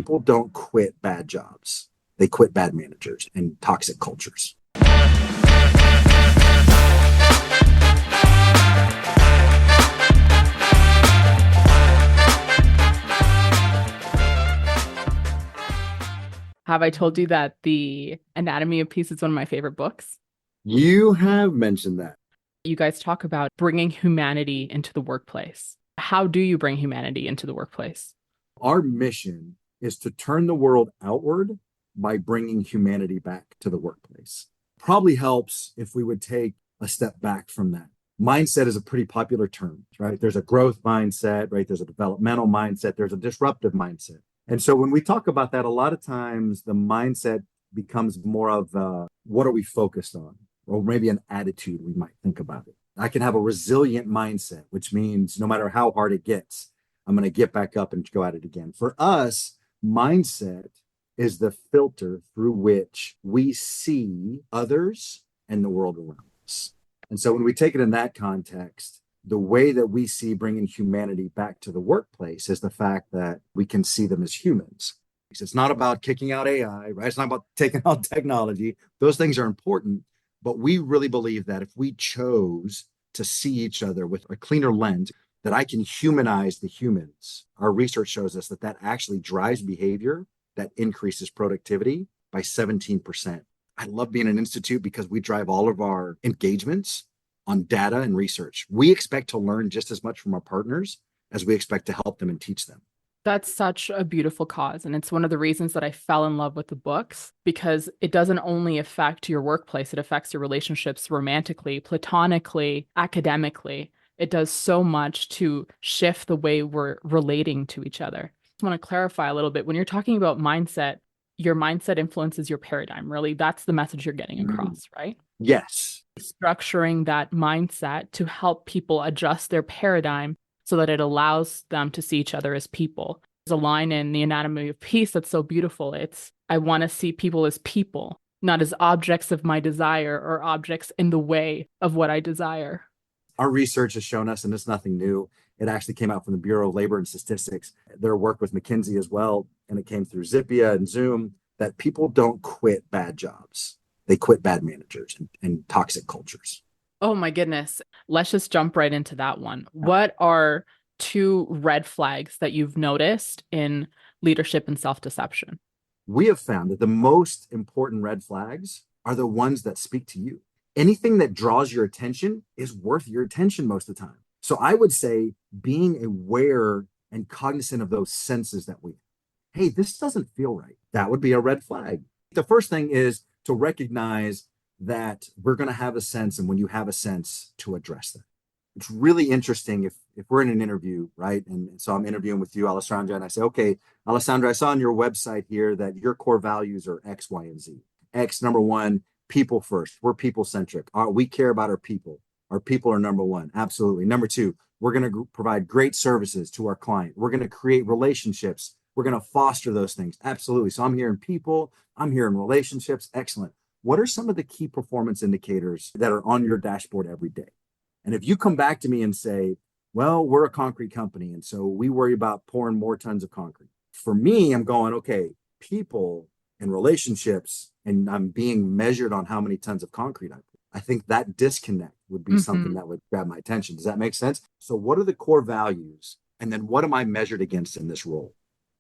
People don't quit bad jobs. They quit bad managers and toxic cultures. Have I told you that The Anatomy of Peace is one of my favorite books? You have mentioned that. You guys talk about bringing humanity into the workplace. How do you bring humanity into the workplace? Our mission is to turn the world outward by bringing humanity back to the workplace. Probably helps if we would take a step back from that. Mindset is a pretty popular term, right? There's a growth mindset, right? There's a developmental mindset, there's a disruptive mindset. And so when we talk about that, a lot of times the mindset becomes more of what are we focused on? Or maybe an attitude we might think about it. I can have a resilient mindset, which means no matter how hard it gets, I'm going to get back up and go at it again. For us, mindset is the filter through which we see others and the world around us. And so when we take it in that context, the way that we see bringing humanity back to the workplace is the fact that we can see them as humans. It's not about kicking out AI, right? It's not about taking out technology. Those things are important, but we really believe that if we chose to see each other with a cleaner lens, that I can humanize the humans. Our research shows us that that actually drives behavior that increases productivity by 17%. I love being an institute because we drive all of our engagements on data and research. We expect to learn just as much from our partners as we expect to help them and teach them. That's such a beautiful cause. And it's one of the reasons that I fell in love with the books, because it doesn't only affect your workplace, it affects your relationships romantically, platonically, academically. It does so much to shift the way we're relating to each other. I just want to clarify a little bit. When you're talking about mindset, your mindset influences your paradigm. Really, that's the message you're getting across, right? Yes. Structuring that mindset to help people adjust their paradigm so that it allows them to see each other as people. There's a line in The Anatomy of Peace that's so beautiful. It's, I want to see people as people, not as objects of my desire or objects in the way of what I desire. Our research has shown us, and it's nothing new, it actually came out from the Bureau of Labor and Statistics, their work with McKinsey as well, and it came through Zippia and Zoom, that people don't quit bad jobs. They quit bad managers and toxic cultures. Oh my goodness. Let's just jump right into that one. What are two red flags that you've noticed in leadership and self-deception? We have found that the most important red flags are the ones that speak to you. Anything that draws your attention is worth your attention most of the time. So I would say being aware and cognizant of those senses that we, hey, this doesn't feel right. That would be a red flag. The first thing is to recognize that we're going to have a sense, and when you have a sense, to address that. It's really interesting if we're in an interview, right? And so I'm interviewing with you, Alessandra, and I say, okay, Alessandra, I saw on your website here that your core values are X, Y, and Z. X, number one, people first. We're people centric. We care about our people. Our people are number one. Absolutely. Number two, we're going to provide great services to our client. We're going to create relationships. We're going to foster those things. Absolutely. So I'm here in people. I'm here in relationships. Excellent. What are some of the key performance indicators that are on your dashboard every day? And if you come back to me and say, well, we're a concrete company, and so we worry about pouring more tons of concrete. For me, I'm going, okay, people and relationships, and I'm being measured on how many tons of concrete I put. I think that disconnect would be something that would grab my attention. Does that make sense? So what are the core values? And then what am I measured against in this role?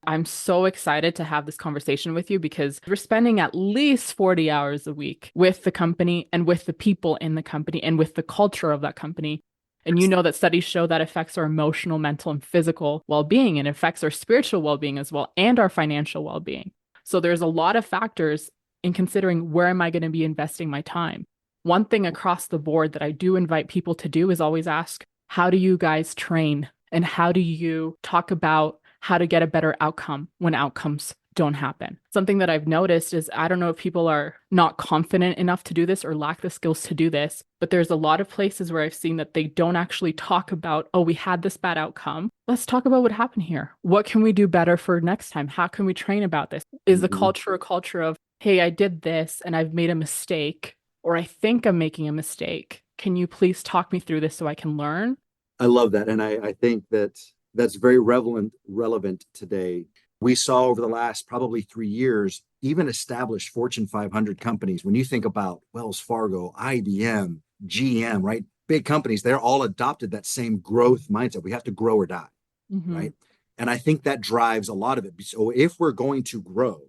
I'm so excited to have this conversation with you because we're spending at least 40 hours a week with the company and with the people in the company and with the culture of that company. And you know that studies show that affects our emotional, mental, and physical well-being, and affects our spiritual well-being as well, and our financial well-being. So there's a lot of factors in considering where am I going to be investing my time. One thing across the board that I do invite people to do is always ask, how do you guys train? And how do you talk about how to get a better outcome when outcomes don't happen? Something that I've noticed is, I don't know if people are not confident enough to do this or lack the skills to do this, but there's a lot of places where I've seen that they don't actually talk about, oh, we had this bad outcome. Let's talk about what happened here. What can we do better for next time? How can we train about this? Is the culture a culture of, hey, I did this and I've made a mistake, or I think I'm making a mistake. Can you please talk me through this so I can learn? I love that. And I think that that's very relevant today. We saw over the last probably 3 years, even established Fortune 500 companies, when you think about Wells Fargo, IBM, GM, right? Big companies, they're all adopted that same growth mindset. We have to grow or die, right? And I think that drives a lot of it. So if we're going to grow,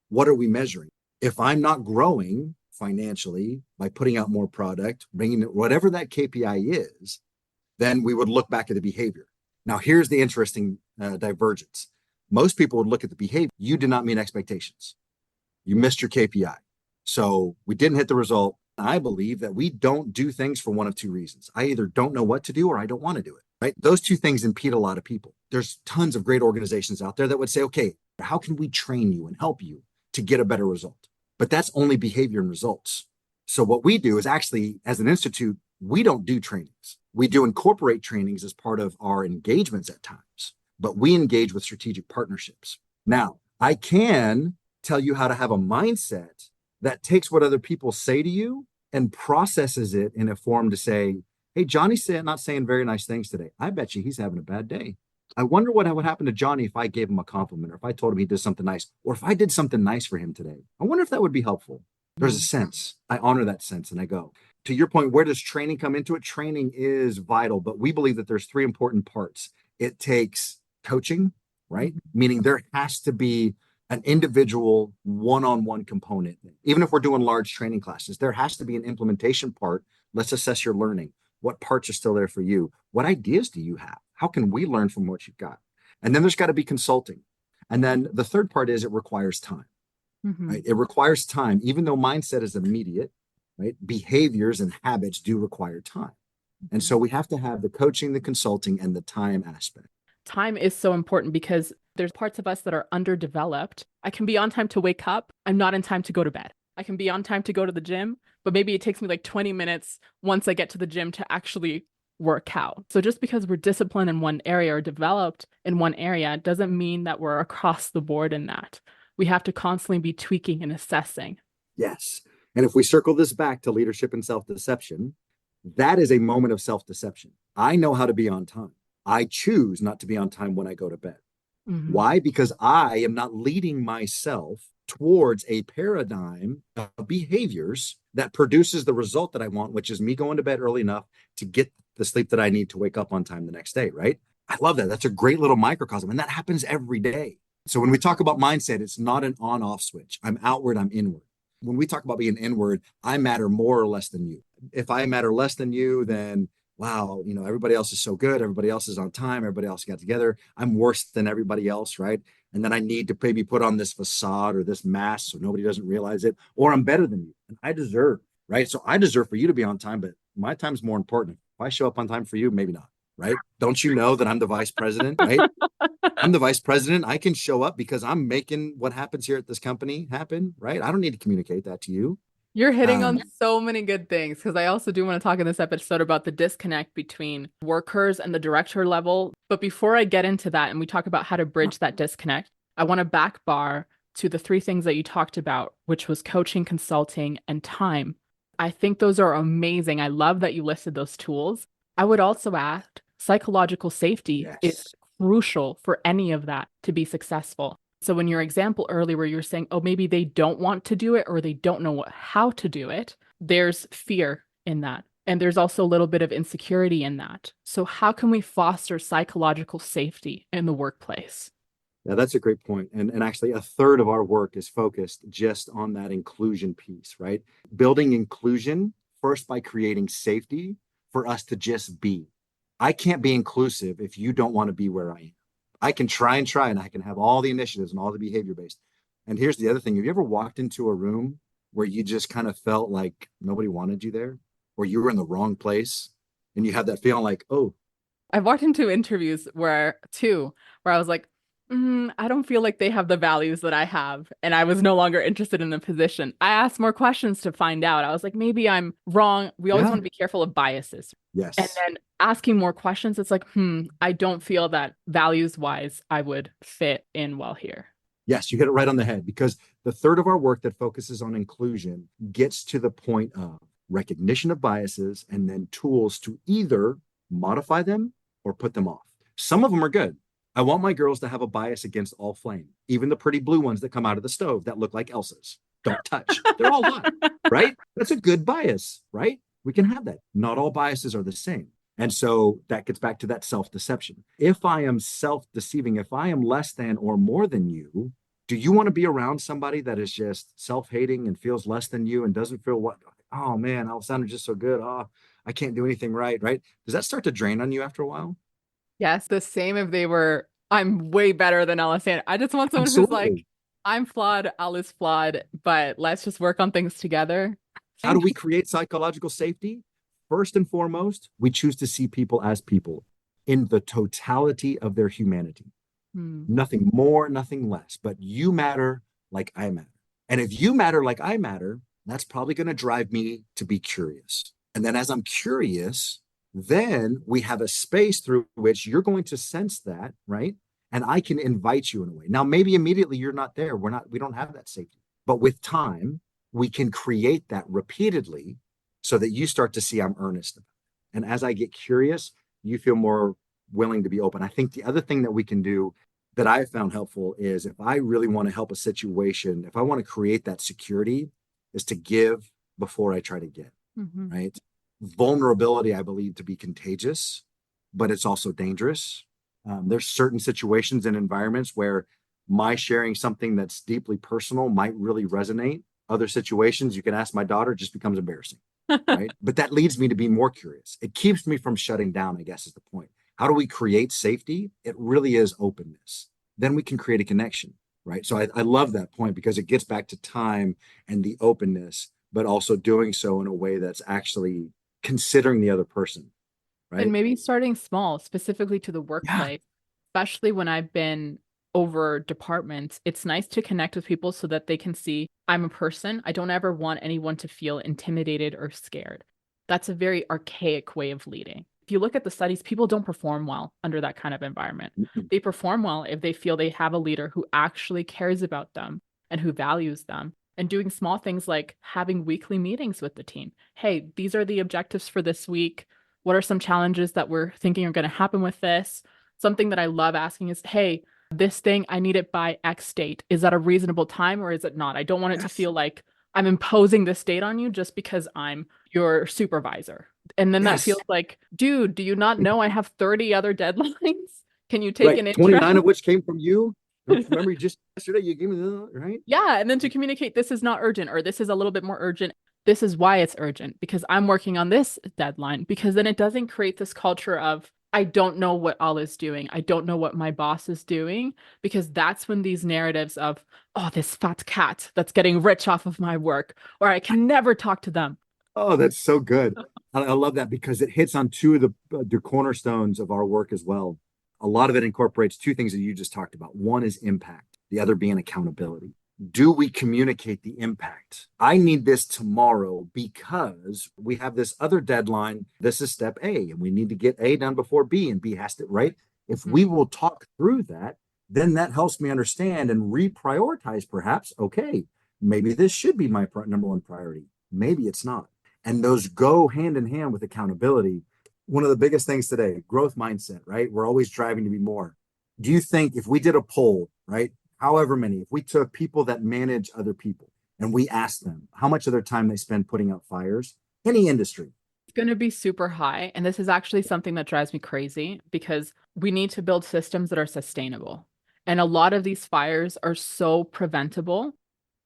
what are we measuring? If I'm not growing financially by putting out more product, bringing it, whatever that KPI is, then we would look back at the behavior. Now, here's the interesting divergence. Most people would look at the behavior. You did not meet expectations. You missed your KPI. So we didn't hit the result. I believe that we don't do things for one of two reasons. I either don't know what to do or I don't want to do it, right? Those two things impede a lot of people. There's tons of great organizations out there that would say, okay, how can we train you and help you to get a better result? But that's only behavior and results. So what we do is actually, as an institute, we don't do trainings. We do incorporate trainings as part of our engagements at times, but we engage with strategic partnerships. Now, I can tell you how to have a mindset that takes what other people say to you and processes it in a form to say, hey, Johnny's not saying very nice things today. I bet you he's having a bad day. I wonder what would happen to Johnny if I gave him a compliment, or if I told him he did something nice, or if I did something nice for him today. I wonder if that would be helpful. There's a sense. I honor that sense and I go. To your point, where does training come into it? Training is vital, but we believe that there's three important parts. It takes coaching, right? Meaning there has to be an individual one-on-one component. Even if we're doing large training classes, there has to be an implementation part. Let's assess your learning. What parts are still there for you? What ideas do you have? How can we learn from what you've got? And then there's got to be consulting. And then the third part is it requires time, right? It requires time, even though mindset is immediate, right? Behaviors and habits do require time. And so we have to have the coaching, the consulting, and the time aspect. Time is so important because there's parts of us that are underdeveloped. I can be on time to wake up. I'm not in time to go to bed. I can be on time to go to the gym, but maybe it takes me like 20 minutes once I get to the gym to actually work out. So just because we're disciplined in one area or developed in one area doesn't mean that we're across the board in that. We have to constantly be tweaking and assessing. Yes. And if we circle this back to leadership and self-deception, that is a moment of self-deception. I know how to be on time. I choose not to be on time when I go to bed. Why? Because I am not leading myself towards a paradigm of behaviors that produces the result that I want, which is me going to bed early enough to get the sleep that I need to wake up on time the next day, right? I love that. That's a great little microcosm, and that happens every day. So when we talk about mindset, it's not an on-off switch. I'm outward, I'm inward. When we talk about being inward, I matter more or less than you. If I matter less than you, then wow, everybody else is so good. Everybody else is on time. Everybody else got together. I'm worse than everybody else, right? And then I need to maybe put on this facade or this mask so nobody doesn't realize it, or I'm better than you. And I deserve, right? So I deserve for you to be on time, but my time's more important. If I show up on time for you, maybe not, right? Don't you know that I'm the vice president, right? I'm the vice president. I can show up because I'm making what happens here at this company happen, right? I don't need to communicate that to you. You're hitting on so many good things, because I also do want to talk in this episode about the disconnect between workers and the director level. But before I get into that and we talk about how to bridge that disconnect, I want to back bar to the three things that you talked about, which was coaching, consulting, and time. I think those are amazing. I love that you listed those tools. I would also add psychological safety is crucial for any of that to be successful. So in your example earlier where you're saying, oh, maybe they don't want to do it or they don't know how to do it, there's fear in that. And there's also a little bit of insecurity in that. So how can we foster psychological safety in the workplace? Yeah, that's a great point. And actually, a third of our work is focused just on that inclusion piece, right? Building inclusion first by creating safety for us to just be. I can't be inclusive if you don't want to be where I am. I can try and I can have all the initiatives and all the behavior based. And here's the other thing. Have you ever walked into a room where you just kind of felt like nobody wanted you there, or you were in the wrong place and you have that feeling like, oh. I've walked into interviews where I was like, I don't feel like they have the values that I have. And I was no longer interested in the position. I asked more questions to find out. I was like, maybe I'm wrong. We always want to be careful of biases. Yes. And then asking more questions, it's like, I don't feel that values wise, I would fit in well here. Yes, you hit it right on the head, because the third of our work that focuses on inclusion gets to the point of recognition of biases and then tools to either modify them or put them off. Some of them are good. I want my girls to have a bias against all flame, even the pretty blue ones that come out of the stove that look like Elsa's. Don't touch. They're all hot, right? That's a good bias, right? We can have that. Not all biases are the same. And so that gets back to that self deception. If I am self deceiving, if I am less than or more than you, do you want to be around somebody that is just self hating and feels less than you and doesn't feel what, oh man, Alessandro's just so good. Oh, I can't do anything right, right? Does that start to drain on you after a while? Yes, the same if they were, I'm way better than Alessandra. I just want someone who's like, Absolutely. I'm flawed, Al is flawed, but let's just work on things together. How do we create psychological safety? First and foremost, we choose to see people as people in the totality of their humanity. Hmm. Nothing more, nothing less, but you matter like I matter. And if you matter like I matter, that's probably going to drive me to be curious. And then as I'm curious, then we have a space through which you're going to sense that, right? And I can invite you in a way. Now, maybe immediately you're not there. We don't have that safety. But with time, we can create that repeatedly so that you start to see I'm earnest. And as I get curious, you feel more willing to be open. I think the other thing that we can do that I found helpful is if I really want to help a situation, if I want to create that security, is to give before I try to get, Mhm. right? Vulnerability, I believe, to be contagious, but it's also dangerous. There's certain situations and environments where my sharing something that's deeply personal might really resonate. Other situations, you can ask my daughter, just becomes embarrassing, right? But that leads me to be more curious. It keeps me from shutting down, I guess is the point. How do we create safety? It really is openness. Then we can create a connection, right? So I love that point because it gets back to time and the openness, but also doing so in a way that's actually considering the other person, And right? maybe starting small, specifically to the Yeah. workplace, especially when I've been over departments. It's nice to connect with people so that they can see I'm a person. I don't ever want anyone to feel intimidated or scared. That's a very archaic way of leading. If you look at the studies, people don't perform well under that kind of environment. They perform well if they feel they have a leader who actually cares about them and who values them. And doing small things like having weekly meetings with the team. Hey, these are the objectives for this week. What are some challenges that we're thinking are going to happen with this? Something that I love asking is, hey, this thing, I need it by X date. Is that a reasonable time or is it not? I don't want it to Yes. feel like I'm imposing this date on you just because I'm your supervisor. And then that feels Yes. like, dude, do you not know I have 30 other deadlines? Can you take Right. an intro? 29 of which came from you. Remember, just yesterday you gave me the, right? Yeah, and then to communicate this is not urgent or this is a little bit more urgent. This is why it's urgent because I'm working on this deadline because then it doesn't create this culture of I don't know what all is doing. I don't know what my boss is doing because that's when these narratives of oh this fat cat that's getting rich off of my work or I can never talk to them. Oh, that's so good. I love that because it hits on two of the cornerstones of our work as well. A lot of it incorporates two things that you just talked about. One is impact, the other being accountability. Do we communicate the impact? I need this tomorrow because we have this other deadline. This is step A, and we need to get A done before B, and B has to, right? If we Mhm. will talk through that, then that helps me understand and reprioritize perhaps. Okay, maybe this should be my number one priority. Maybe it's not. And those go hand in hand with accountability. One of the biggest things today, growth mindset, right? We're always driving to be more. Do you think if we did a poll, right? However many, if we took people that manage other people and we asked them how much of their time they spend putting out fires, any industry, It's going to be super high. And this is actually something that drives me crazy because we need to build systems that are sustainable. And a lot of these fires are so preventable.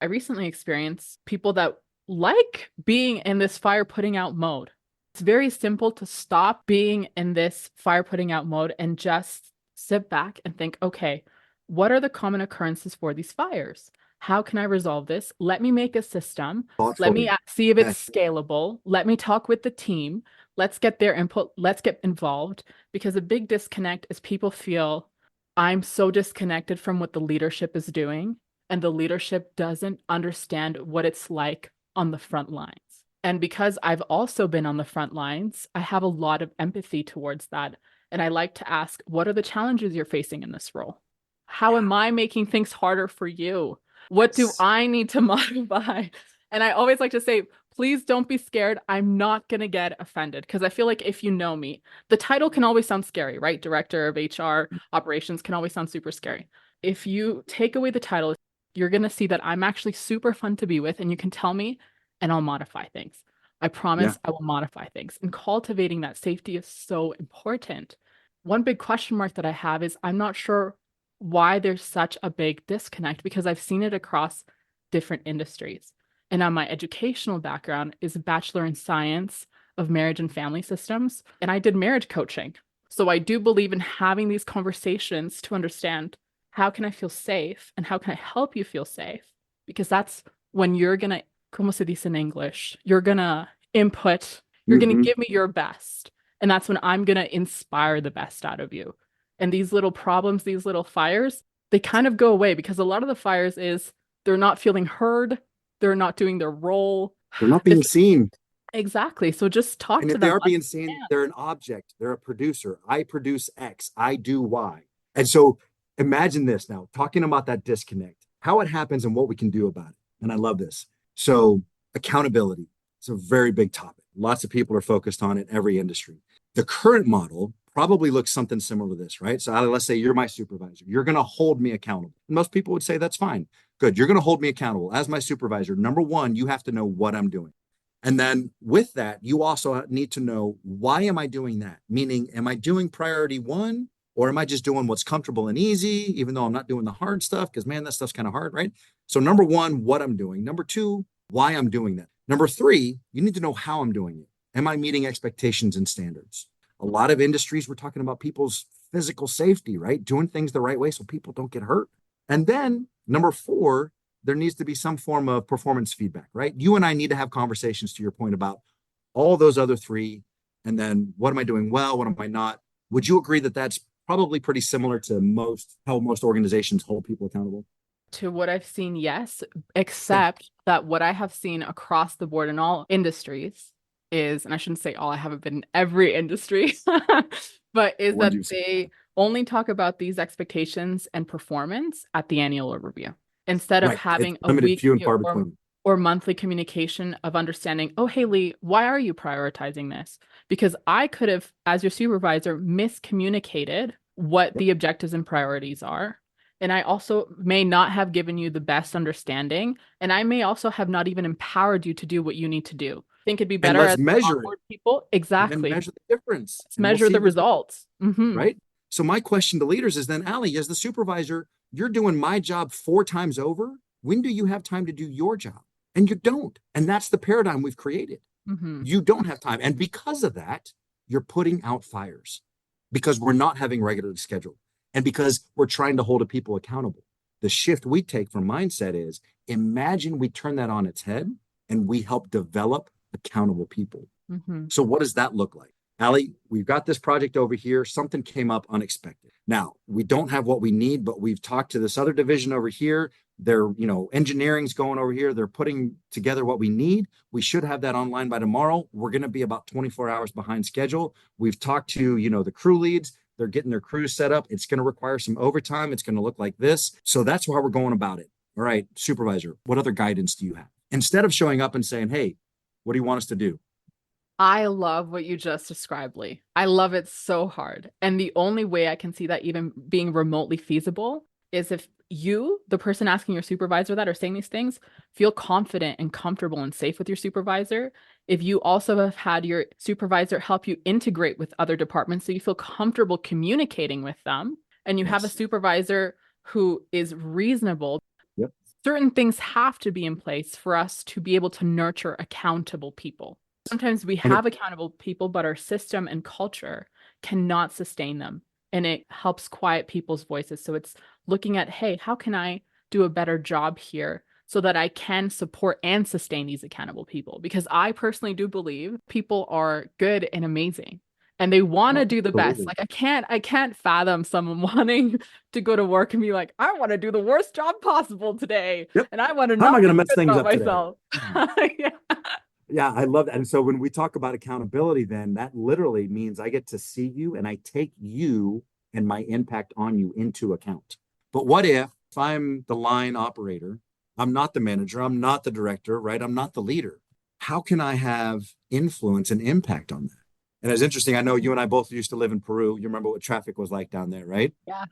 I recently experienced people that like being in this fire putting out mode. It's very simple to stop being in this fire putting out mode and just sit back and think, okay, what are the common occurrences for these fires? How can I resolve this? Let me make a system. Let me thoughtfully. see if Yes. it's scalable. Let me talk with the team. Let's get their input. Let's get involved because a big disconnect is people feel I'm so disconnected from what the leadership is doing, and the leadership doesn't understand what it's like on the front lines. And because I've also been on the front lines, I have a lot of empathy towards that. And I like to ask, what are the challenges you're facing in this role? How am I making things harder for you? What do Yes. I need to modify? And I always like to say, please don't be scared. I'm not going to get offended because I feel like if you know me, the title can always sound scary, right? Director of HR operations can always sound super scary. If you take away the title, you're going to see that I'm actually super fun to be with and you can tell me and I'll modify things. I Yeah. promise I will modify things. And cultivating that safety is so important. One big question mark that I have is I'm not sure why there's such a big disconnect because I've seen it across different industries. And now my educational background is a bachelor in science of marriage and family systems. And I did marriage coaching. So I do believe in having these conversations to understand how can I feel safe and how can I help you feel safe? Because that's when you're going to, como se dice in English, you're going to input, you're going to Mm-hmm. give me your best. And that's when I'm going to inspire the best out of you. And these little problems, these little fires, they kind of go away because a lot of the fires is they're not feeling heard, they're not doing their role. They're not This being seen. exactly. So just talk And to if they them. are being seen, they're an object. They're a producer. I produce X. I do Y. And so imagine this now, talking about that disconnect, how it happens and what we can do about it. And I love this. So accountability. It's a very big topic. Lots of people are focused on it, every industry. The current model probably looks something similar to this, right? So let's say you're my supervisor. You're going to hold me accountable. And most people would say that's fine. Good. You're going to hold me accountable as my supervisor. Number one, you have to know what I'm doing. And then with that, you also need to know, why am I doing that? Meaning, am I doing priority one, or am I just doing what's comfortable and easy, even though I'm not doing the hard stuff? Because man, that stuff's kind of hard, right? So number one, what I'm doing. Number two, why I'm doing that. Number three, you need to know how I'm doing it. Am I meeting expectations and standards? A lot of industries, we're talking about people's physical safety, right? Doing things the right way so people don't get hurt. And then number four, there needs to be some form of performance feedback, right? You and I need to have conversations, to your point, about all those other three. And then what am I doing well? What am I not? Would you agree that that's probably pretty similar to how most organizations hold people accountable? To what I've seen, yes, Okay. except that what I have seen across the board in all industries is, and I shouldn't say all, I haven't been in every industry, but is One that juice. they only talk about these expectations and performance at the annual review instead of Right. It's having a limited, few and weekly far or between. monthly communication of understanding, oh, hey, Lee, why are you prioritizing this? Because I could have, as your supervisor, miscommunicated what Yep. the objectives and priorities are. And I also may not have given you the best understanding. And I may also have not even empowered you to do what you need to do. I think it'd be And better let's as we measure it onboard people. and then Exactly. measure the difference. Let's And we'll measure see the the results. right. So my question to leaders is then, Ali, as the supervisor, you're doing my job 4 times over. When do you have time to do your job? And you don't. And that's the paradigm we've created. Hmm. You don't have time. And because of that, you're putting out fires because we're not having regularly scheduled and because we're trying to hold people accountable. The shift we take from mindset is, imagine we turn that on its head and we help develop accountable people. Hmm. So what does that look like? Ali, we've got this project over here. Something came up unexpected. Now, we don't have what we need, but we've talked to this other division over here. They're, engineering's going over here. They're putting together what we need. We should have that online by tomorrow. We're going to be about 24 hours behind schedule. We've talked to, the crew leads. They're getting their crews set up. It's going to require some overtime. It's going to look like this. So that's why we're going about it. All right, supervisor, what other guidance do you have? Instead of showing up and saying, hey, what do you want us to do? I love what you just described, Lee. I love it so hard. And the only way I can see that even being remotely feasible is if you, the person asking your supervisor that or saying these things, feel confident and comfortable and safe with your supervisor. If you also have had your supervisor help you integrate with other departments so you feel comfortable communicating with them, and you have a Yes. supervisor who is reasonable, Yep. certain things have to be in place for us to be able to nurture accountable people. Sometimes we And it have accountable people, but our system and culture cannot sustain them. And it helps quiet people's voices. So it's looking at, hey, how can I do a better job here so that I can support and sustain these accountable people? Because I personally do believe people are good and amazing and they want to oh, do the best. absolutely. Like I can't fathom someone wanting to go to work and be like, I want to do the worst job possible today. Yep. And I want to How am I not going to feel mess good things about up today? myself. Yeah. Yeah, I love that. And so when we talk about accountability, then that literally means I get to see you and I take you and my impact on you into account. But what if I'm the line operator I'm not the manager. I'm not the director, right? I'm not the leader. How can I have influence and impact on that? And it's interesting. I know you and I both used to live in Peru. You remember what traffic was like down there, right? Yeah.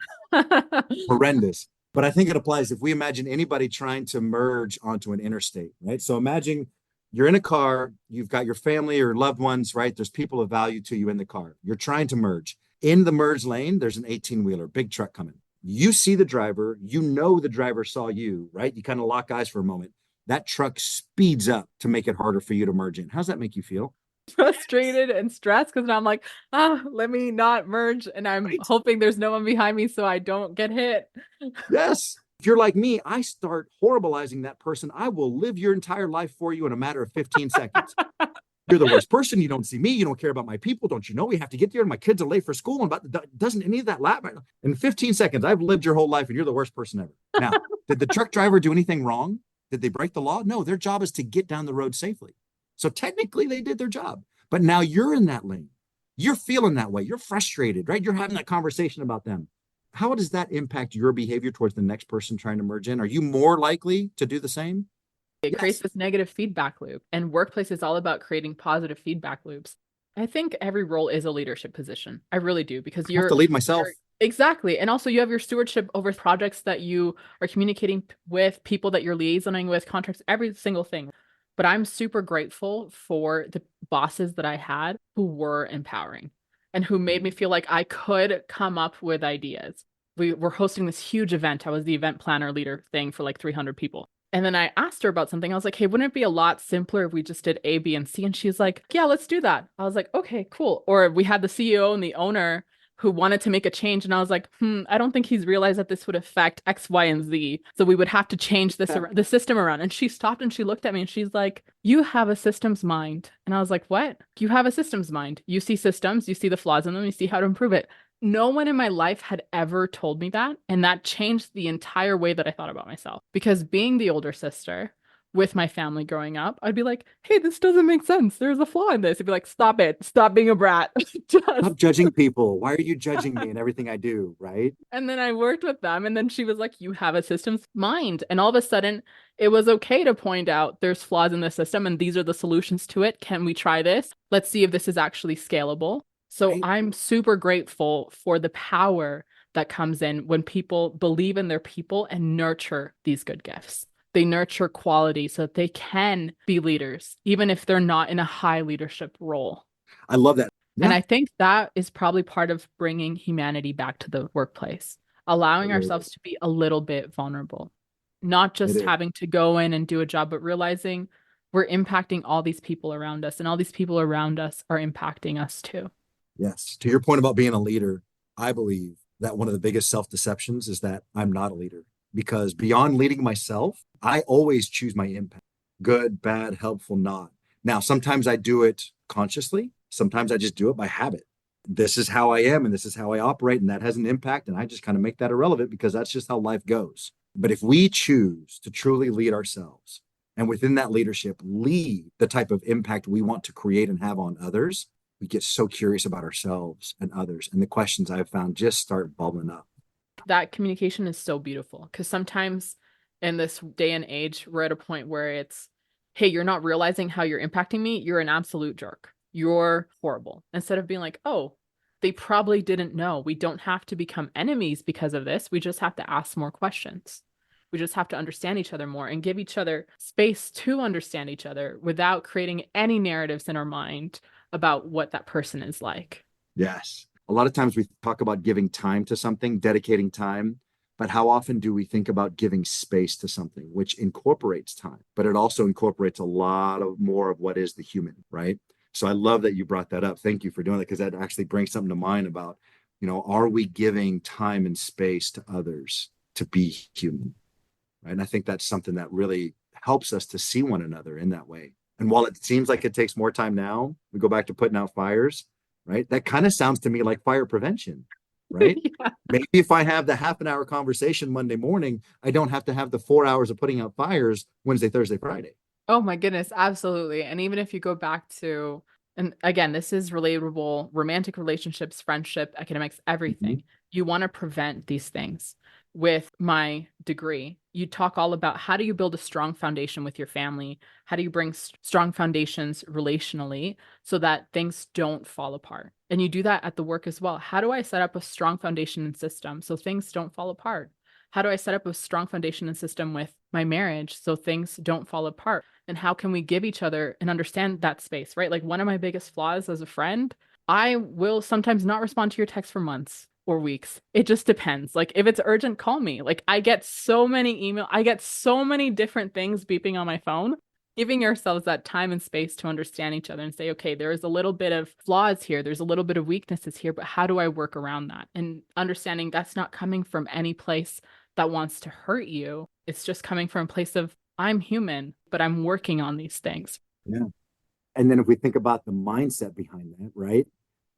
Horrendous. But I think it applies if we imagine anybody trying to merge onto an interstate, right? So imagine you're in a car, you've got your family or loved ones, right? There's people of value to you in the car. You're trying to merge. In the merge lane, there's an 18-wheeler, big truck coming. You see the driver, you know the driver saw you, right? You kind of lock eyes for a moment. That truck speeds up to make it harder for you to merge in. How's that make you feel? Frustrated and stressed because now I'm like, let me not merge. And I'm Right. hoping there's no one behind me so I don't get hit. Yes. If you're like me, I start horribilizing that person. I will live your entire life for you in a matter of 15 seconds. You're the worst person. You don't see me. You don't care about my people. Don't you know we have to get there? And my kids are late for school. And doesn't any of that matter? In 15 seconds, I've lived your whole life and you're the worst person ever. Now, did the truck driver do anything wrong? Did they break the law? No, their job is to get down the road safely. So technically, they did their job. But now you're in that lane. You're feeling that way. You're frustrated, right? You're having that conversation about them. How does that impact your behavior towards the next person trying to merge in? Are you more likely to do the same? It creates Yes. this negative feedback loop. And workplace is all about creating positive feedback loops. I think every role is a leadership position. I really do, because I have to lead myself. you're exactly. And also you have your stewardship over projects that you are communicating with, people that you're liaisoning with, contracts, every single thing. But I'm super grateful for the bosses that I had who were empowering and who made me feel like I could come up with ideas. We were hosting this huge event. I was the event planner leader thing for like 300 people. And then I asked her about something. I was like, hey, wouldn't it be a lot simpler if we just did A, B, and C? And she's like, yeah, let's do that. I was like, okay, cool. Or we had the CEO and the owner who wanted to make a change. And I was like, I don't think he's realized that this would affect X, Y, and Z. So we would have to change Yeah. the system around. And she stopped and she looked at me and she's like, you have a systems mind. And I was like, what? You have a systems mind. You see systems, you see the flaws in them, you see how to improve it. No one in my life had ever told me that. And that changed the entire way that I thought about myself. Because being the older sister with my family growing up, I'd be like, hey, this doesn't make sense. There's a flaw in this. I'd be like, stop it. Stop being a brat. Stop Just. judging people. Why are you judging me in everything I do? Right. And then I worked with them. And then she was like, you have a systems mind. And all of a sudden, it was okay to point out there's flaws in the system and these are the solutions to it. Can we try this? Let's see if this is actually scalable. So Right. I'm super grateful for the power that comes in when people believe in their people and nurture these good gifts. They nurture quality so that they can be leaders, even if they're not in a high leadership role. I love that. And Yeah. I think that is probably part of bringing humanity back to the workplace, allowing It really ourselves is. to be a little bit vulnerable, not It just is. having to go in and do a job, but realizing we're impacting all these people around us, and all these people around us are impacting us too. Yes. To your point about being a leader, I believe that one of the biggest self deceptions is that I'm not a leader because beyond leading myself, I always choose my impact good, bad, helpful, not. Now, sometimes I do it consciously, sometimes I just do it by habit. This is how I am and this is how I operate, and that has an impact. And I just kind of make that irrelevant because that's just how life goes. But if we choose to truly lead ourselves and within that leadership, lead the type of impact we want to create and have on others, we get so curious about ourselves and others. And the questions I've found just start bubbling up. That communication is so beautiful because sometimes in this day and age, we're at a point where it's, hey, you're not realizing how you're impacting me. You're an absolute jerk. You're horrible. Instead of being like, oh, they probably didn't know. We don't have to become enemies because of this. We just have to ask more questions. We just have to understand each other more and give each other space to understand each other without creating any narratives in our mind about what that person is like. Yes. A lot of times we talk about giving time to something, dedicating time, but how often do we think about giving space to something, which incorporates time, but it also incorporates a lot of more of what is the human, right? So I love that you brought that up. Thank you for doing that because that actually brings something to mind about, are we giving time and space to others to be human? Right. And I think that's something that really helps us to see one another in that way. And while it seems like it takes more time now, we go back to putting out fires, right? That kind of sounds to me like fire prevention, right? Yeah. Maybe if I have the half an hour conversation Monday morning, I don't have to have the 4 hours of putting out fires Wednesday, Thursday, Friday. Oh my goodness, absolutely. And even if you go back to, and again, this is relatable, romantic relationships, friendship, academics, Mhm. everything. You want to prevent these things. with my degree. You talk all about how do you build a strong foundation with your family? How do you bring strong foundations relationally so that things don't fall apart? And you do that at the work as well. How do I set up a strong foundation and system so things don't fall apart? How do I set up a strong foundation and system with my marriage so things don't fall apart? And how can we give each other and understand that space, right? Like one of my biggest flaws as a friend, I will sometimes not respond to your text for months or weeks. It just depends. Like if it's urgent, call me. Like I get so many I get so many different things beeping on my phone. Giving yourselves that time and space to understand each other and say, okay, there is a little bit of flaws here. There's a little bit of weaknesses here, but how do I work around that? And understanding that's not coming from any place that wants to hurt you. It's just coming from a place of, I'm human, but I'm working on these things. Yeah. And then if we think about the mindset behind that, right?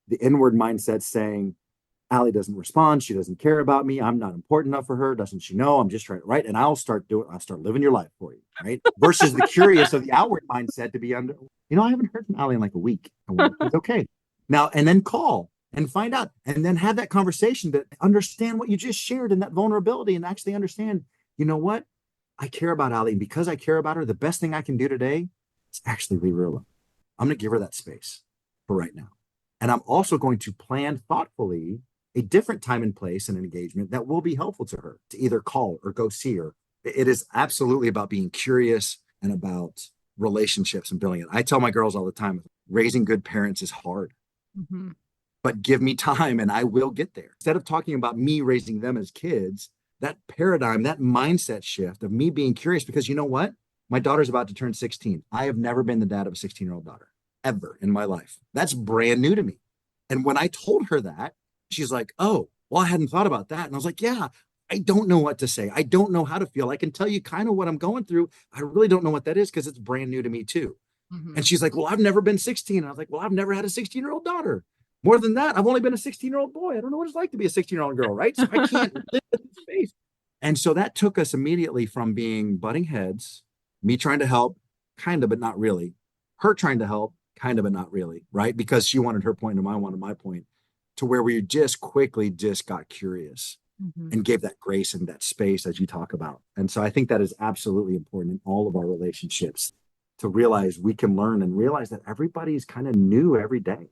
The inward mindset saying, Allie doesn't respond. She doesn't care about me. I'm not important enough for her. Doesn't she know? I'm just trying to, right? And I'll start living your life for you, right? Versus the curious of the outward mindset to be under, I haven't heard from Allie in like a week. It's okay. Now, and then call and find out and then have that conversation to understand what you just shared and that vulnerability and actually understand, you know what? I care about Allie. And because I care about her, the best thing I can do today is actually leave her alone. I'm going to give her that space for right now. And I'm also going to plan thoughtfully a different time and place and engagement that will be helpful to her to either call or go see her. It is absolutely about being curious and about relationships and building it. I tell my girls all the time, raising good parents is hard, but give me time and I will get there. Instead of talking about me raising them as kids, that paradigm, that mindset shift of me being curious, because you know what? My daughter's about to turn 16. I have never been the dad of a 16-year-old daughter ever in my life. That's brand new to me. And when I told her that, she's like, oh, well, I hadn't thought about that. And I was like, yeah, I don't know what to say. I don't know how to feel. I can tell you kind of what I'm going through. I really don't know what that is because it's brand new to me too. And she's like, well, I've never been 16. And I was like, well, I've never had a 16-year-old daughter. More than that, I've only been a 16-year-old boy. I don't know what it's like to be a 16-year-old girl, right? So I can't live in this space. And so that took us immediately from being butting heads, me trying to help, kind of, but not really. Her trying to help, kind of, but not really, right? Because she wanted her point and I wanted my point, to where we just quickly just got curious and gave that grace and that space as you talk about. And so I think that is absolutely important in all of our relationships to realize we can learn and realize that everybody's kind of new every day.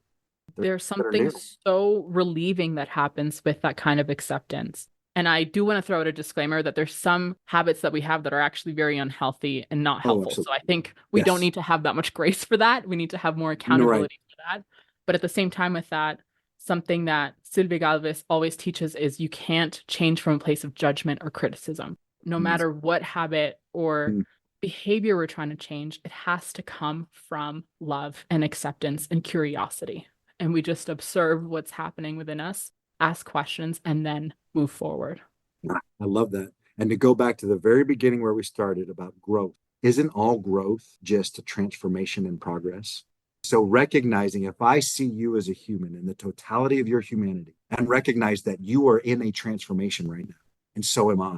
There's something so relieving that happens with that kind of acceptance. And I do want to throw out a disclaimer that there's some habits that we have that are actually very unhealthy and not helpful. So I think we don't need to have that much grace for that. We need to have more accountability for that. But at the same time with that, something that Sylvia Galvez always teaches is you can't change from a place of judgment or criticism. No matter what habit or behavior we're trying to change, it has to come from love and acceptance and curiosity. And we just observe what's happening within us, ask questions, and then move forward. I love that. And to go back to the very beginning where we started about growth, isn't all growth just a transformation and progress? So recognizing if I see you as a human in the totality of your humanity and recognize that you are in a transformation right now, and so am I.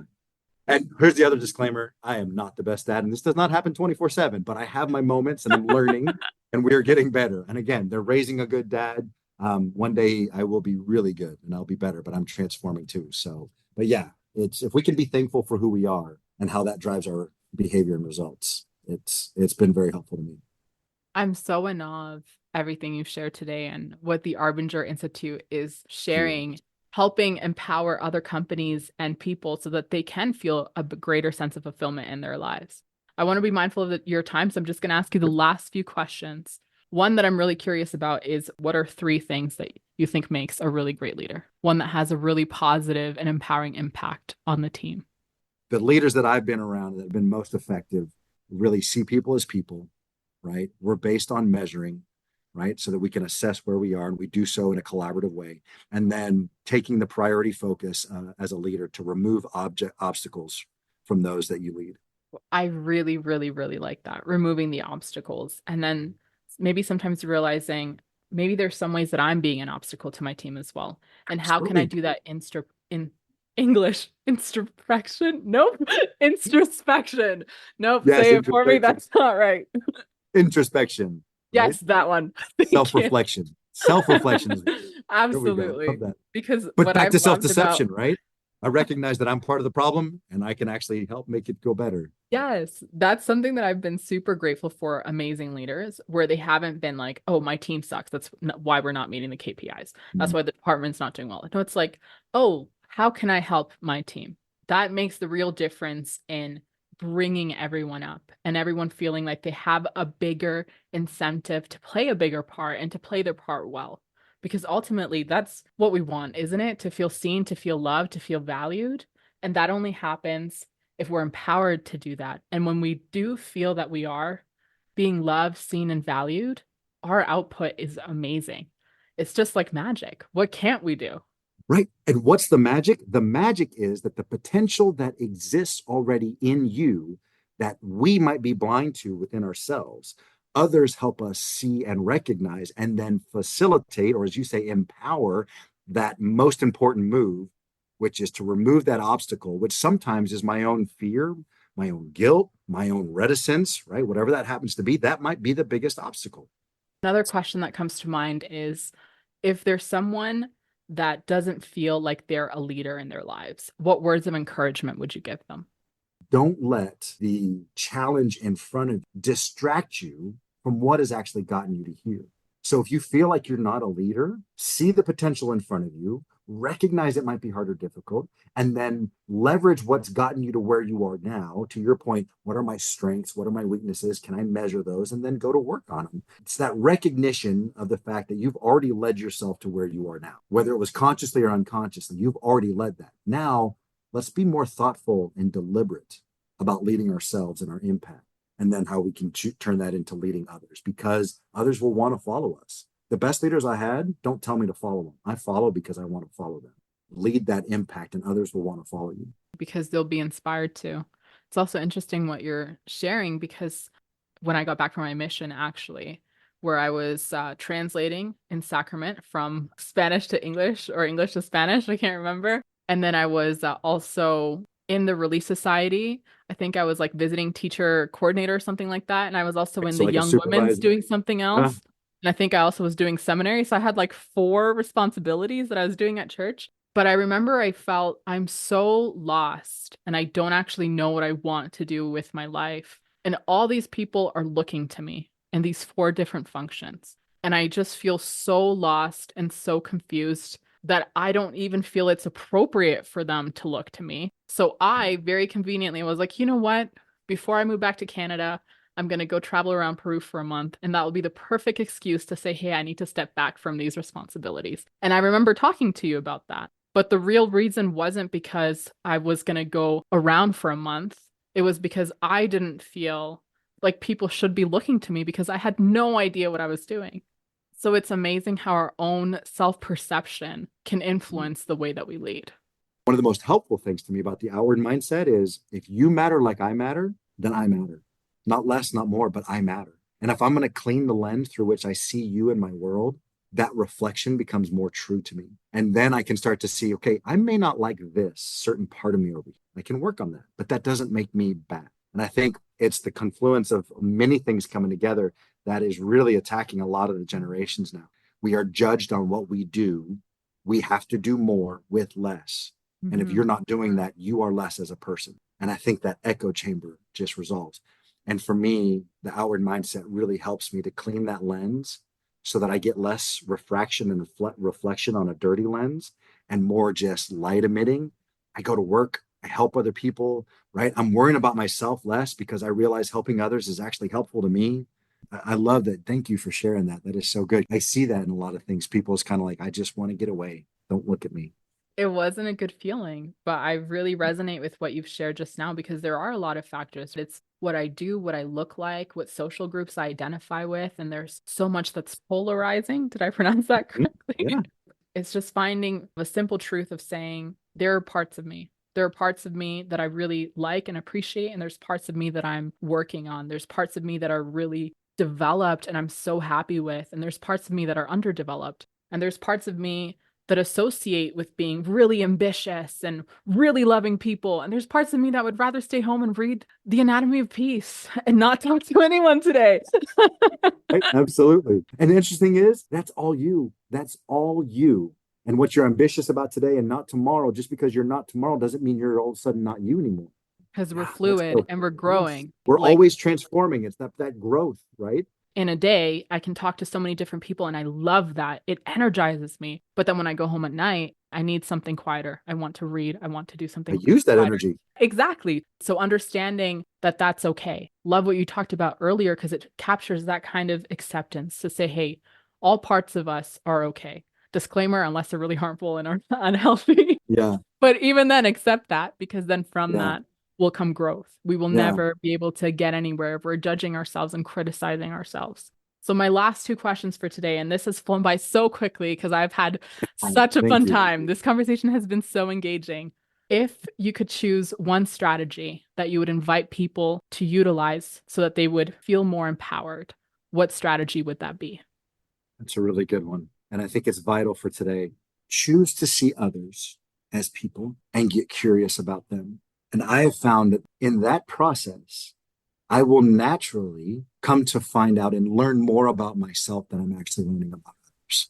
And here's the other disclaimer. I am not the best dad, and this does not happen 24/7, but I have my moments and I'm learning and we are getting better. And again, they're raising a good dad. One day I will be really good and I'll be better, but I'm transforming too. So, but yeah, it's, if we can be thankful for who we are and how that drives our behavior and results, it's been very helpful to me. I'm so in awe of everything you shared today and what the Arbinger Institute is sharing, helping empower other companies and people so that they can feel a greater sense of fulfillment in their lives. I want to be mindful of your time, so I'm just going to ask you the last few questions. One that I'm really curious about is, what are 3 things that you think makes a really great leader? One that has a really positive and empowering impact on the team. The leaders that I've been around that have been most effective really see people as people, right? We're based on measuring, right? So that we can assess where we are, and we do so in a collaborative way. And then taking the priority focus as a leader to remove obstacles from those that you lead. I really, really, really like that. Removing the obstacles. And then maybe sometimes realizing maybe there's some ways that I'm being an obstacle to my team as well. And how can I do that in English? Introspection? Nope. Introspection. Nope. Yes, say it for me. That's not right. Introspection. Right? Yes, that one. Self-reflection. Self-reflection is absolutely. love that. Because but back to self-deception, right? I recognize that I'm part of the problem and I can actually help make it go better. Yes, that's something that I've been super grateful for amazing leaders where they haven't been like, oh, my team sucks. That's why we're not meeting the KPIs. That's Mm. why the department's not doing well. No, it's like, oh, how can I help my team? That makes the real difference in bringing everyone up and everyone feeling like they have a bigger incentive to play a bigger part and to play their part well. Because ultimately, that's what we want, isn't it? To feel seen, to feel loved, to feel valued. And that only happens if we're empowered to do that. And when we do feel that we are being loved, seen, and valued, our output is amazing. It's just like magic. What can't we do? Right. And what's the magic? The magic is that the potential that exists already in you that we might be blind to within ourselves, others help us see and recognize and then facilitate, or as you say, empower that most important move, which is to remove that obstacle, which sometimes is my own fear, my own guilt, my own reticence, right? Whatever that happens to be, that might be the biggest obstacle. Another question that comes to mind is if there's someone that doesn't feel like they're a leader in their lives, what words of encouragement would you give them? Don't let the challenge in front of you distract you from what has actually gotten you to here. So if you feel like you're not a leader, see the potential in front of you, recognize it might be hard or difficult, and then leverage what's gotten you to where you are now. To your point, what are my strengths? What are my weaknesses? Can I measure those? And then go to work on them. It's that recognition of the fact that you've already led yourself to where you are now, whether it was consciously or unconsciously, you've already led that. Now, let's be more thoughtful and deliberate about leading ourselves and our impact, and then how we can turn that into leading others, because others will want to follow us. The best leaders I had don't tell me to follow them. I follow because I want to follow them. Lead that impact, and others will want to follow you. Because they'll be inspired to. It's also interesting what you're sharing because when I got back from my mission, actually, where I was translating in Sacrament from Spanish to English or English to Spanish, I can't remember. And then I was also in the Relief Society. I think I was like visiting teacher coordinator or something like that. And I was also in So the like a Young Women's supervisor. doing something Uh, else. And I think I also was doing seminary. So I had like four responsibilities that I was doing at church. But I remember I felt I'm so lost and I don't actually know what I want to do with my life. And all these people are looking to me in these four different functions. And I just feel so lost and so confused that I don't even feel it's appropriate for them to look to me. So I very conveniently was like, you know what? Before I move back to Canada, I'm going to go travel around Peru for a month. And that will be the perfect excuse to say, hey, I need to step back from these responsibilities. And I remember talking to you about that. But the real reason wasn't because I was going to go around for a month. It was because I didn't feel like people should be looking to me because I had no idea what I was doing. So it's amazing how our own self-perception can influence the way that we lead. One of the most helpful things to me about the outward mindset is if you matter like I matter, then I matter. Not less, not more, but I matter. And if I'm going to clean the lens through which I see you in my world, that reflection becomes more true to me. And then I can start to see, okay, I may not like this certain part of me over here. I can work on that, but that doesn't make me bad. And I think it's the confluence of many things coming together that is really attacking a lot of the generations now. We are judged on what we do. We have to do more with less. And if Mhm. you're not doing that, you are less as a person. And I think that echo chamber just resolves. And for me, the outward mindset really helps me to clean that lens so that I get less refraction and reflection on a dirty lens and more just light emitting. I go to work, I help other people, right? I'm worrying about myself less because I realize helping others is actually helpful to me. I love that. Thank you for sharing that. That is so good. I see that in a lot of things. People is kind of like, I just want to get away. Don't look at me. It wasn't a good feeling, but I really resonate with what you've shared just now because there are a lot of factors. It's what I do, what I look like, what social groups I identify with, and there's so much that's polarizing. Did I pronounce that Mhm. correctly? Yeah. It's just finding the simple truth of saying there are parts of me. There are parts of me that I really like and appreciate, and there's parts of me that I'm working on. There's parts of me that are really developed and I'm so happy with, and there's parts of me that are underdeveloped. And there's parts of me that associate with being really ambitious and really loving people. And there's parts of me that would rather stay home and read The Anatomy of Peace and not talk to anyone today. Right? Absolutely. And the interesting is, that's all you. That's all you. And what you're ambitious about today and not tomorrow, just because you're not tomorrow doesn't mean you're all of a sudden not you anymore. Because we're Yeah, let's fluid go. and we're Yes. growing. We're Like always transforming. It's that growth, right? in a day, I can talk to so many different people and I love that. It energizes me. But then when I go home at night, I need something quieter. I want to read. I want to do I something use that quieter. energy. Exactly. So understanding that that's okay. Love what you talked about earlier because it captures that kind of acceptance to say, hey, all parts of us are okay. Disclaimer, unless they're really harmful and are unhealthy. Yeah. But even then, accept that because then from Yeah. that will come growth. We will Yeah. never be able to get anywhere if we're judging ourselves and criticizing ourselves. So my last two questions for today, and this has flown by so quickly because I've had such a Thank fun you. time. This conversation has been so engaging. If you could choose one strategy that you would invite people to utilize so that they would feel more empowered, what strategy would that be? That's a really good one. And I think it's vital for today. Choose to see others as people and get curious about them. And I have found that in that process, I will naturally come to find out and learn more about myself than I'm actually learning about others.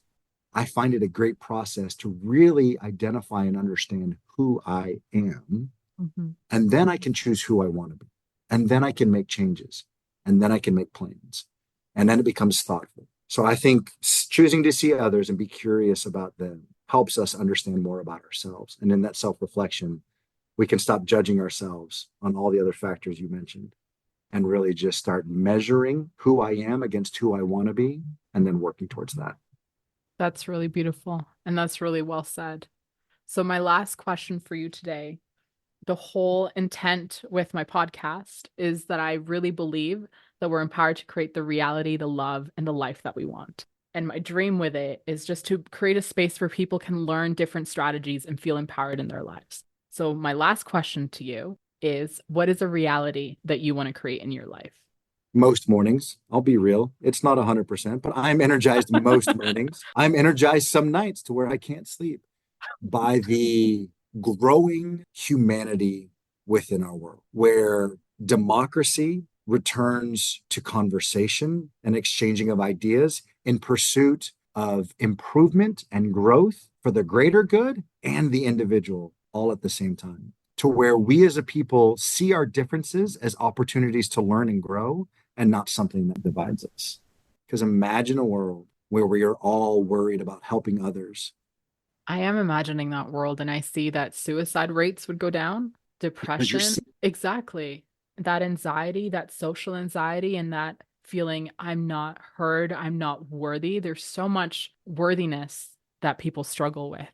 I find it a great process to really identify and understand who I am. Mhm. And then I can choose who I want to be. And then I can make changes. And then I can make plans. And then it becomes thoughtful. So I think choosing to see others and be curious about them helps us understand more about ourselves. And in that self-reflection, we can stop judging ourselves on all the other factors you mentioned and really just start measuring who I am against who I want to be and then working towards that. That's really beautiful. And that's really well said. So, my last question for you today, the whole intent with my podcast is that I really believe that we're empowered to create the reality, the love, and the life that we want. And my dream with it is just to create a space where people can learn different strategies and feel empowered in their lives. So, my last question to you is what is a reality that you want to create in your life? Most mornings, I'll be real, it's not 100%, but I'm energized most mornings. I'm energized some nights to where I can't sleep by the growing humanity within our world, where democracy returns to conversation and exchanging of ideas in pursuit of improvement and growth for the greater good and the individual all at the same time. To where we as a people see our differences as opportunities to learn and grow and not something that divides us. Because imagine a world where we are all worried about helping others. I am imagining that world and I see that suicide rates would go down, Because you're depression. seeing, Exactly. That anxiety, that social anxiety, and that feeling I'm not heard, I'm not worthy. There's so much worthiness that people struggle with.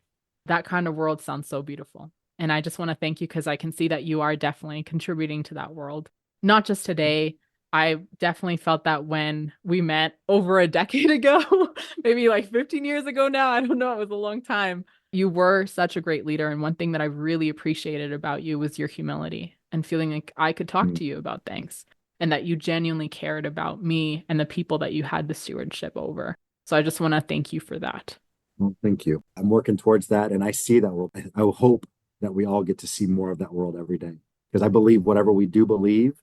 That kind of world sounds so beautiful. And I just want to thank you because I can see that you are definitely contributing to that world. Not just today. I definitely felt that when we met over a decade ago, maybe like 15 years ago now. I don't know. It was a long time. You were such a great leader. And one thing that I really appreciated about you was your humility and feeling like I could talk to you about things and that you genuinely cared about me and the people that you had the stewardship over. So I just want to thank you for that. well, thank you. I'm working towards that and I see that world. I hope that we all get to see more of that world every day. Because I believe whatever we do believe,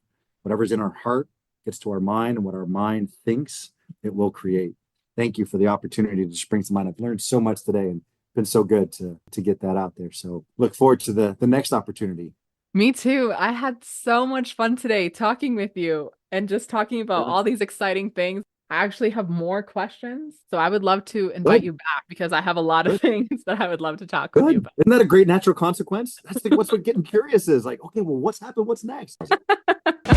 whatever's in our heart gets to our mind, and what our mind thinks, it will create. Thank you for the opportunity to just bring to mind. I've learned so much today and been so good to get that out there. So look forward to the next opportunity. Me too. I had so much fun today talking with you and just talking about Yeah. all these exciting things. I actually have more questions, so I would love to invite Good, you back because I have a lot of good, things that I would love to talk with you good. Isn't that a great natural consequence? That's what's what getting curious is like, okay, well, what's happened? What's next? about.